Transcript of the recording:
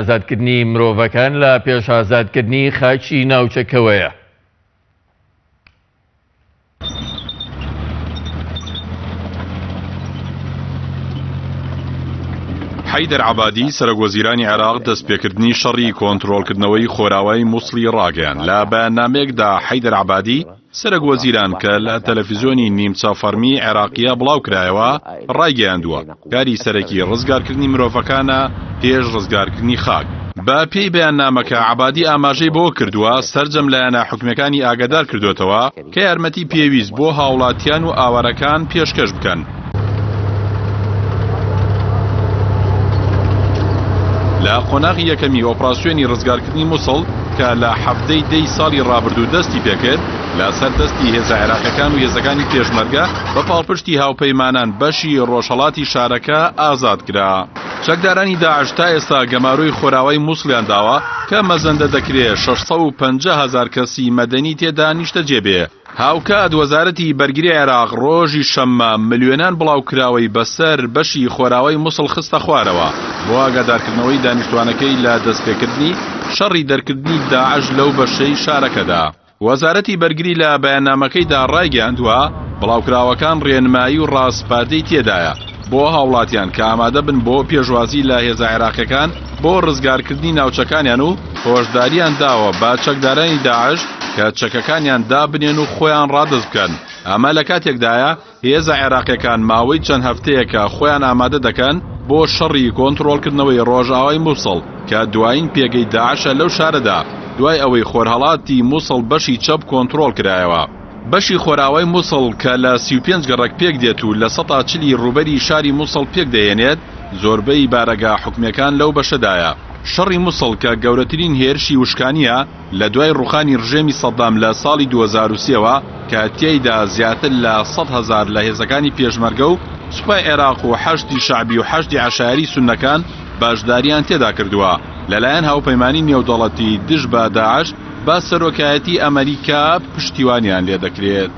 ئازادکردنی مرۆڤەکان لە پێشازادکردنی خاچی ناوچەکەوەیە. حەیدەر عەبادی سەرۆکوەزیرانی عێراق دەستپێکردنی شەڕی کۆنتڕۆڵکردنەوەی خۆراوای مووسڵی ڕاگەیاند. لە بەیاننامەیەکدا حەیدەر عەبادی سەرۆکوەزیران کە لە تەلەڤیزیۆنی نیمچە فەرمی عێراقیە بڵاو کرایەوە ڕایگەیاندووە کاری سەرەکی ڕزگارکردنی مرۆڤەکانە پێش ڕزگارکردنی خاک. بە پێی بەیاننامەکە عەبادی ئاماژەی بۆ کردووە سەرجەم لایەنە حکومەکانی ئاگادار کردوێتەوە کە یارمەتی پێویست بۆ هاوڵاتیان و ئاوارەکان پێشکەش بکەن. لە قۆناغی یەکەمی ئۆپراسیۆنی ڕزگارکردنی مووسڵ کە لە هەفتەی دەی ساڵی ڕابردوو دەستی پێکرد لەسەر دەستی هێزە عێراقیەکان و هێزەکانی پێشمەرگە بە پاڵپشتی هاوپەیمانان بەشی ڕۆژهەڵاتی شارەکە ئازاد کرا. چەکدارانی داعش تا ئێستا گەماروی خۆراوای مووسڵیان داوە کە مەزەندە دەکرێت 650,000 کەسی مەدەنی تێدا نیشتەجێبێ. هاوکات وەزارەتی بەرگری عێراق ڕۆژی شەممە ملیۆنان بڵاوکراوەی بەسەر بەشی خۆراوای مووسڵ خستە خوارەوە بۆ ئاگادارکردنەوەی دانیشتوانەکەی لە دەستپێکردنی شەڕی دەرکردنی داعش لەو بەشەی شارەکەدا. وەزارەتی بەرگری لە بەیاننامەکەیدا ڕایگەیاندووە بڵاوکراوەکان ڕێنمایی و ڕاستپاردەی تێدایە بۆ هاوڵاتیان کە ئامادە بن بۆ پێشوازی لە هێزە عێراقیەکان بۆ ڕزگارکردنی ناوچەکانیان و هۆشداریان داوە با چەکدارانی داعش کە چەکەکانیان دابنێن و خۆیان ڕادەست بکەن. ئەمە لە کاتێکدایە هێزە عێراقیەکان ماوەی چەند هەفتەیەکە خۆیان ئامادە دەکەن بۆ شەڕی کۆنتڕۆڵکردنەوەی ڕۆژئاوای مووسڵ کە دوایین پێگەی داعشە لەو شارەدا دوای ئەوەی خۆرهەڵاتی مووسڵ بەشی چەپ کۆنتڕۆڵ کرایەوە. بەشی خۆراوای مووسڵ کە لە 35 گەڕک پێک دێت و لە 140 ڕوبەری شاری مووسڵ پێک دەێنێت زۆربەی بارەگا حکومەکان لەو بەشەدایە. شەڕی مووسڵ کە گەورەترین هێرشی وشکانیە لە دوای ڕوخانی ڕژێمی سەدام لە ساڵی 2003ەوە کە تێیدا زیاتر لە 100,000 لە هێزەکانی پێشمەرگە و سوپای عێراق و حەشتی شەعبی و حەشتی عەشایری سوننەکان باشداریان تێدا کردووە لەلایەن هاوپەیمانی نێودەوڵەتی دژ بە داعش با سەرۆکایەتی ئەمریکا پشتیوانیان لێ دەکرێت.